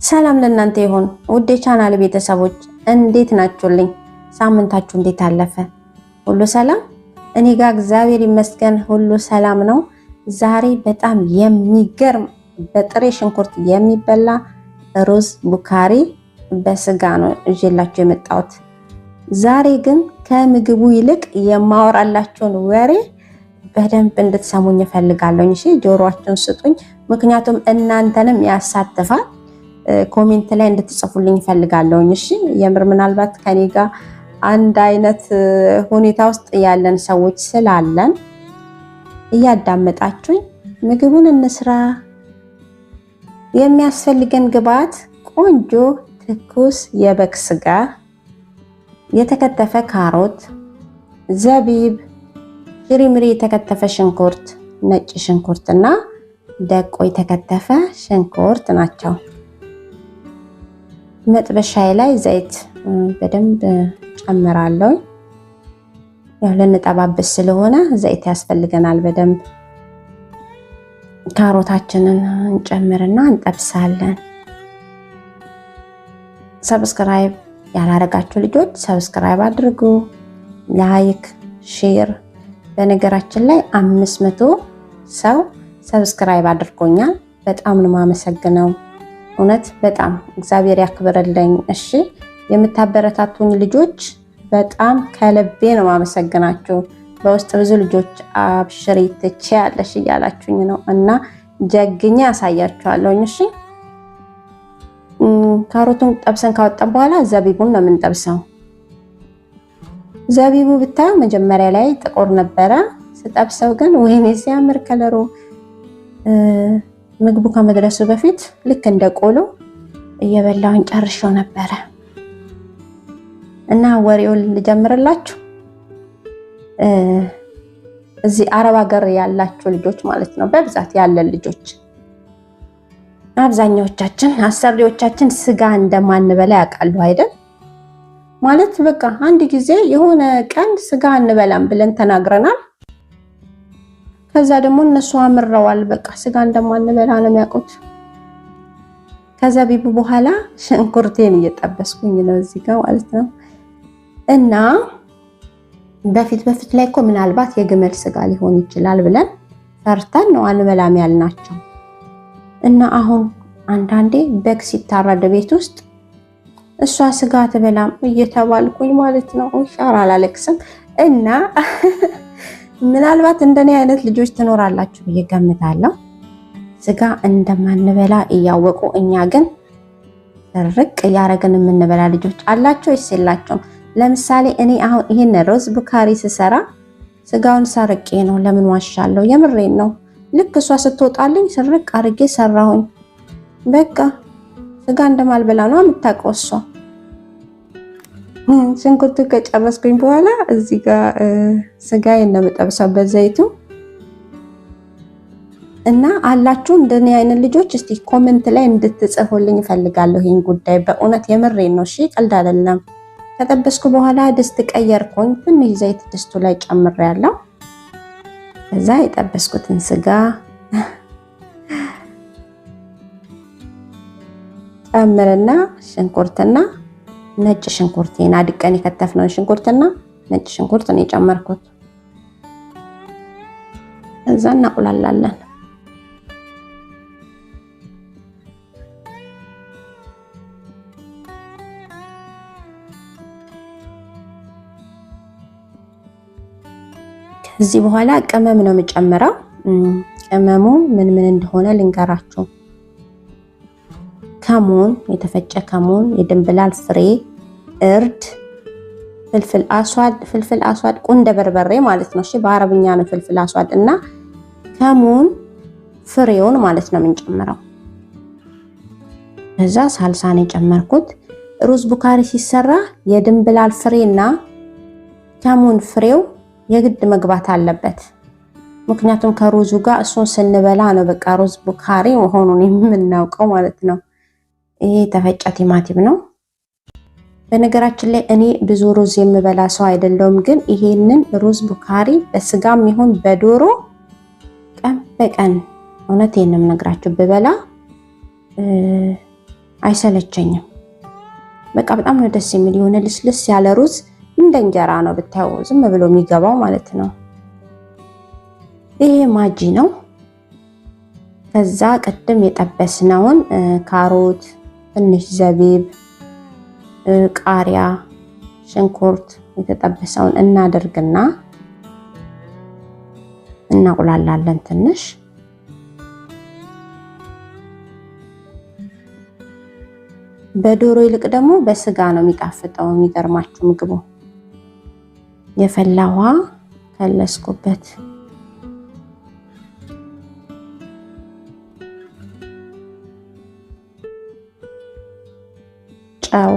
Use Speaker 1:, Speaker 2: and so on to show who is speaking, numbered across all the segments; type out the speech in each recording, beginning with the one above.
Speaker 1: ሰላም ለእናንተ ይሁን ውድ የቻናል ቤተሰቦች እንዴት ናችሁልኝ? ሳምንታችሁ እንዴት አለፈ? ሁሉ ሰላም? እኔ ጋር እግዚአብሔር ይመስገን ሁሉ ሰላም ነው። ዛሬ በጣም የሚገርም በጥሬ ሽንኩርት የሚበላ ሩዝ ቡካሪ በስጋ ነው ይዤላችሁ የመጣሁት። ዛሬ ግን ከምግቡ ይልቅ የማወራላችሁን ወሬ በደንብ እንድትሰሙኝ እፈልጋለሁ። እሺ ጆሮአችሁን ስጡኝ፣ ምክንያቱም እናንተንም ያሳትፋል። ኮሜንት ላይ እንድትጽፉልኝ እፈልጋለሁ። እሺ የምር ምናልባት ከኔ ጋር አንድ አይነት ሁኔታ ውስጥ ያለን ሰዎች ስላለን እያዳመጣችሁኝ ምግቡን እንስራ። የሚያስፈልገን ግብአት ቆንጆ ትኩስ የበግ ስጋ፣ የተከተፈ ካሮት፣ ዘቢብ፣ ሽሪምሪ የተከተፈ ሽንኩርት፣ ነጭ ሽንኩርትና ደቆ የተከተፈ ሽንኩርት ናቸው። መጥበሻዬ ላይ ዘይት በደንብ ጨምራለሁ። ያው ልንጠባብስ ስለሆነ ዘይት ያስፈልገናል በደንብ። ካሮታችንን እንጨምርና እንጠብሳለን። ሰብስክራይብ ያላረጋችሁ ልጆች ሰብስክራይብ አድርጉ፣ ላይክ፣ ሼር። በነገራችን ላይ 500 ሰው ሰብስክራይብ አድርጎኛል። በጣም ነው የማመሰግነው። እውነት በጣም እግዚአብሔር ያክብርልኝ። እሺ የምታበረታቱኝ ልጆች በጣም ከልቤ ነው የማመሰግናችሁ። በውስጥ ብዙ ልጆች አብሽሪ ትችያለሽ እያላችሁኝ ነው እና ጀግኛ ያሳያችኋለሁ። እሺ ካሮቱን ጠብሰን ካወጣን በኋላ ዘቢቡን ነው የምንጠብሰው። ዘቢቡ ብታዩ መጀመሪያ ላይ ጥቁር ነበረ፣ ስጠብሰው ግን ወይኔ ሲያምር ከለሩ። ምግቡ ከመድረሱ በፊት ልክ እንደ ቆሎ እየበላሁኝ ጨርሼው ነበረ እና ወሬውን ልጀምርላችሁ። እዚህ አረብ ሀገር ያላችሁ ልጆች ማለት ነው፣ በብዛት ያለን ልጆች አብዛኛዎቻችን አሰሪዎቻችን ስጋ እንደማንበላ ያውቃሉ አይደል? ማለት በቃ አንድ ጊዜ የሆነ ቀን ስጋ እንበላም ብለን ተናግረናል። ከዛ ደግሞ እነሱ አምረዋል፣ በቃ ስጋ እንደማንበላ ነው የሚያውቁት። ከዘቢቡ በኋላ ሽንኩርቴን እየጠበስኩኝ ነው እዚህ ጋር ማለት ነው። እና በፊት ላይ እኮ ምናልባት የግመል ስጋ ሊሆን ይችላል ብለን ፈርተን ነው አንበላም ያልናቸው። እና አሁን አንዳንዴ በግ ሲታረድ ቤት ውስጥ እሷ ስጋ ትበላም እየተባልኩኝ ማለት ነው። ሻራ አላለቅስም። እና ምናልባት እንደኔ አይነት ልጆች ትኖራላችሁ ብዬ ገምታለሁ። ስጋ እንደማንበላ እያወቁ እኛ ግን ርቅ እያደረግን የምንበላ ልጆች አላቸው ወይስ የላቸውም? ለምሳሌ እኔ አሁን ይሄን ሩዝ ቡካሪ ስሰራ ስጋውን ሰርቄ ነው። ለምን ዋሻለሁ? የምሬን ነው። ልክ እሷ ስትወጣልኝ ስርቅ አድርጌ ሰራሁኝ። በቃ ስጋ እንደማልበላ ነው የምታውቀው እሷ። ሽንኩርቱ ከጨረስኩኝ በኋላ እዚህ ጋር ስጋዬን ነው የምጠብሰው በዘይቱ። እና አላችሁ እንደኔ አይነት ልጆች? እስቲ ኮሜንት ላይ እንድትጽፉልኝ እፈልጋለሁ ይሄን ጉዳይ። በእውነት የምሬን ነው። እሺ ቀልድ አይደለም። ከጠበስኩ በኋላ ድስት ቀየርኩኝ። ትንሽ ዘይት ድስቱ ላይ ጨምሬያለሁ። ከዛ የጠበስኩትን ስጋ ጨምርና ሽንኩርትና ነጭ ሽንኩርቴን አድቀን የከተፍነውን ሽንኩርትና ነጭ ሽንኩርት ነው የጨመርኩት። ከዛ እናቁላላለን። ከዚህ በኋላ ቅመም ነው የምጨምረው። ቅመሙ ምን እንደሆነ ልንገራችሁ። ከሙን፣ የተፈጨ ከሙን፣ የድንብላል ፍሬ፣ እርድ፣ ፍልፍል አስዋድ ቁንደ በርበሬ ማለት ነው። እሺ በአረብኛ ነው ፍልፍል አስዋድ እና ከሙን ፍሬውን ማለት ነው የምንጨምረው። ከዛ ሳልሳን የጨመርኩት። ሩዝ ቡካሪ ሲሰራ የድንብላል ፍሬና ከሙን ፍሬው የግድ መግባት አለበት። ምክንያቱም ከሩዙ ጋር እሱን ስንበላ ነው በቃ ሩዝ ቡካሪ መሆኑን የምናውቀው ማለት ነው። ይሄ የተፈጨ ቲማቲም ነው። በነገራችን ላይ እኔ ብዙ ሩዝ የምበላ ሰው አይደለሁም፣ ግን ይሄንን ሩዝ ቡካሪ በስጋም ይሁን በዶሮ ቀን በቀን እውነቴን ነው የምነግራችሁ ብበላ አይሰለቸኝም። በቃ በጣም ነው ደስ የሚል የሆነ ልስልስ ያለ ሩዝ እንደ እንጀራ ነው ብታዩ ዝም ብሎ የሚገባው ማለት ነው። ይሄ ማጂ ነው። ከዛ ቅድም የጠበስነውን ካሮት፣ ትንሽ ዘቢብ፣ ቃሪያ፣ ሽንኩርት የተጠበሰውን እናደርግና እናቁላላለን ትንሽ። በዶሮ ይልቅ ደግሞ በስጋ ነው የሚጣፍጠው። የሚገርማችሁ ምግቡ የፈላ ውሃ ከለስኩበት። ጨው፣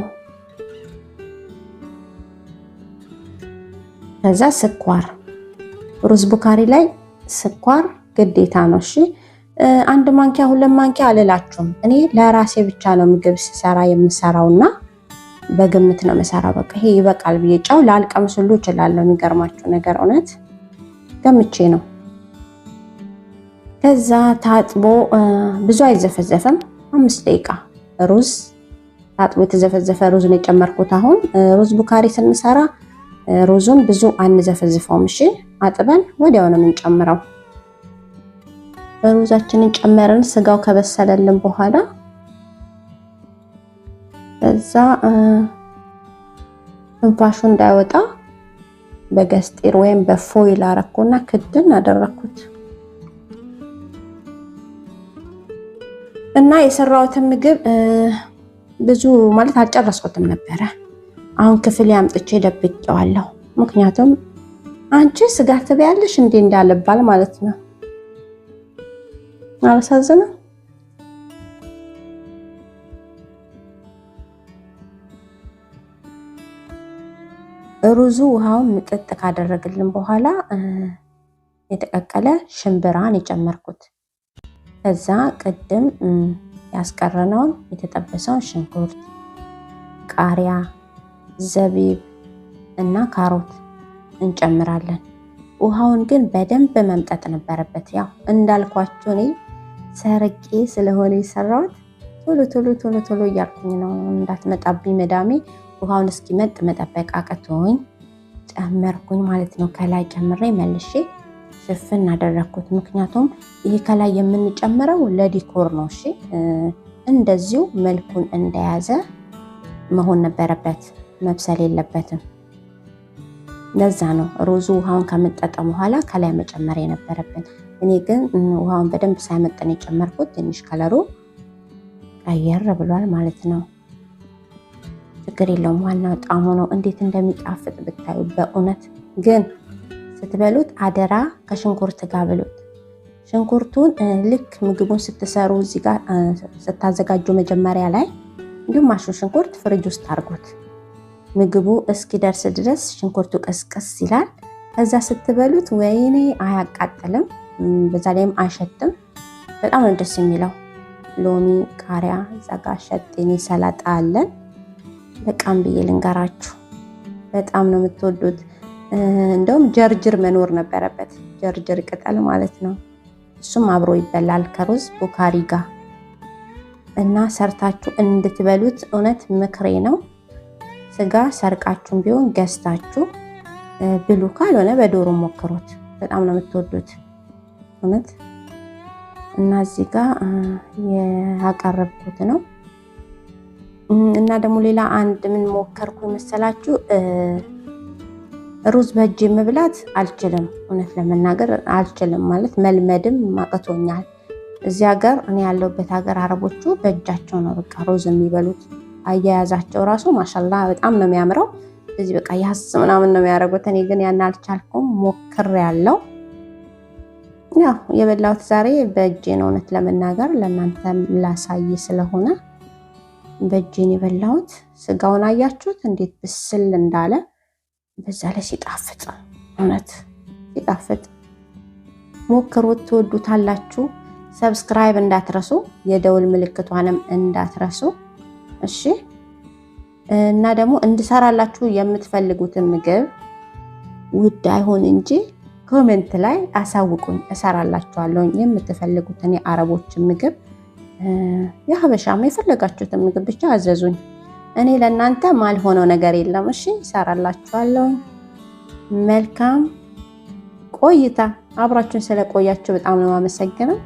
Speaker 1: ከዛ ስኳር። ሩዝ ቡካሪ ላይ ስኳር ግዴታ ነው። እሺ 1 ማንኪያ 2 ማንኪያ አልላችሁም። እኔ ለራሴ ብቻ ነው ምግብ ሲሰራ የምሰራውና በግምት ነው የምሰራው። በቃ ይሄ ይበቃል ብዬ ጨው ላልቀምስ ሁሉ እችላለሁ። የሚገርማችሁ ነገር እውነት ገምቼ ነው። ከዛ ታጥቦ ብዙ አይዘፈዘፍም፣ 5 ደቂቃ ሩዝ ታጥቦ የተዘፈዘፈ ሩዝ ነው የጨመርኩት። አሁን ሩዝ ቡካሪ ስንሰራ ሩዙን ብዙ አንዘፈዝፈውም። እሺ አጥበን ወዲያው ነው የምንጨምረው። ሩዛችንን ጨመርን። ስጋው ከበሰለልን በኋላ ከዛ ትንፋሹ እንዳይወጣ በገስጢር ወይም በፎይል አረኩና ክድን አደረኩት እና የሰራሁትን ምግብ ብዙ ማለት አልጨረስኩትም ነበረ። አሁን ክፍል ያምጥቼ ደብቄዋለሁ። ምክንያቱም አንቺ ስጋ ትበያለሽ እንዴ እንዳለባል ማለት ነው። አላሳዝንም? ሩዙ ውሃውን ምጥጥ ካደረግልን በኋላ የተቀቀለ ሽምብራን የጨመርኩት። ከዛ ቅድም ያስቀረነውን የተጠበሰውን ሽንኩርት፣ ቃሪያ፣ ዘቢብ እና ካሮት እንጨምራለን። ውሃውን ግን በደንብ መምጠጥ ነበረበት። ያው እንዳልኳችሁ እኔ ሰርቄ ስለሆነ የሰራሁት ቶሎ እያልኩኝ ነው እንዳትመጣብኝ መዳሜ። ውሃውን እስኪመጥ መጠበቅ አቅቶኝ ጨመርኩኝ ማለት ነው። ከላይ ጨምሬ መልሼ ሽፍን አደረኩት። ምክንያቱም ይሄ ከላይ የምንጨምረው ለዲኮር ነው። እሺ እንደዚሁ መልኩን እንደያዘ መሆን ነበረበት፣ መብሰል የለበትም። ለዛ ነው ሩዙ ውሃውን ከመጠጠ በኋላ ከላይ መጨመር የነበረብን። እኔ ግን ውሃውን በደንብ ሳይመጠን የጨመርኩት። ትንሽ ከለሩ ቀየር ብሏል ማለት ነው። ችግር የለውም። ዋናው ጣዕሙ ነው። እንዴት እንደሚጣፍጥ ብታዩ። በእውነት ግን ስትበሉት አደራ ከሽንኩርት ጋር ብሉት። ሽንኩርቱን ልክ ምግቡን ስትሰሩ እዚህ ጋር ስታዘጋጁ መጀመሪያ ላይ ግማሹን ሽንኩርት ፍሪጅ ውስጥ አድርጉት። ምግቡ እስኪደርስ ድረስ ሽንኩርቱ ቀስቀስ ይላል። ከዛ ስትበሉት ወይኔ አያቃጥልም፣ በዛ ላይም አይሸትም። በጣም ነው ደስ የሚለው። ሎሚ፣ ቃሪያ፣ ዛጋ ሸጤኔ ሰላጣ አለን። በቃም ብዬ ልንገራችሁ፣ በጣም ነው የምትወዱት። እንደውም ጀርጅር መኖር ነበረበት፣ ጀርጅር ቅጠል ማለት ነው። እሱም አብሮ ይበላል ከሩዝ ቡካሪ ጋር እና ሰርታችሁ እንድትበሉት እውነት ምክሬ ነው። ስጋ ሰርቃችሁም ቢሆን ገዝታችሁ ብሉ፣ ካልሆነ በዶሮ ሞክሩት። በጣም ነው የምትወዱት እውነት። እና እዚህ ጋር ያቀረብኩት ነው። እና ደግሞ ሌላ አንድ ምን ሞከርኩ መሰላችሁ? ሩዝ በእጅ መብላት አልችልም፣ እውነት ለመናገር አልችልም። ማለት መልመድም ማቅቶኛል። እዚህ ሀገር እኔ ያለሁበት ሀገር አረቦቹ በእጃቸው ነው በቃ ሩዝ የሚበሉት። አያያዛቸው ራሱ ማሻላ በጣም ነው የሚያምረው። እዚህ በቃ ያስ ምናምን ነው የሚያደርጉት። እኔ ግን ያን አልቻልኩም። ሞክሬያለሁ። ያው የበላሁት ዛሬ በእጄ ነው እውነት ለመናገር ለእናንተ ላሳይ ስለሆነ በእጄን የበላሁት። ስጋውን አያችሁት እንዴት ብስል እንዳለ፣ በዛ ላይ ሲጣፍጥ፣ እውነት ሲጣፍጥ። ሞክሩት፣ ትወዱታላችሁ። ሰብስክራይብ እንዳትረሱ፣ የደውል ምልክቷንም እንዳትረሱ እሺ። እና ደግሞ እንድሰራላችሁ የምትፈልጉትን ምግብ ውድ አይሆን እንጂ ኮሜንት ላይ አሳውቁኝ፣ እሰራላችኋለሁ። የምትፈልጉትን የአረቦችን ምግብ የሀበሻም የፈለጋችሁትን ምግብ ብቻ አዘዙኝ። እኔ ለእናንተ ማልሆነው ነገር የለም። እሺ ይሰራላችኋለሁ። መልካም ቆይታ። አብራችሁን ስለቆያችሁ በጣም ነው የማመሰግነው።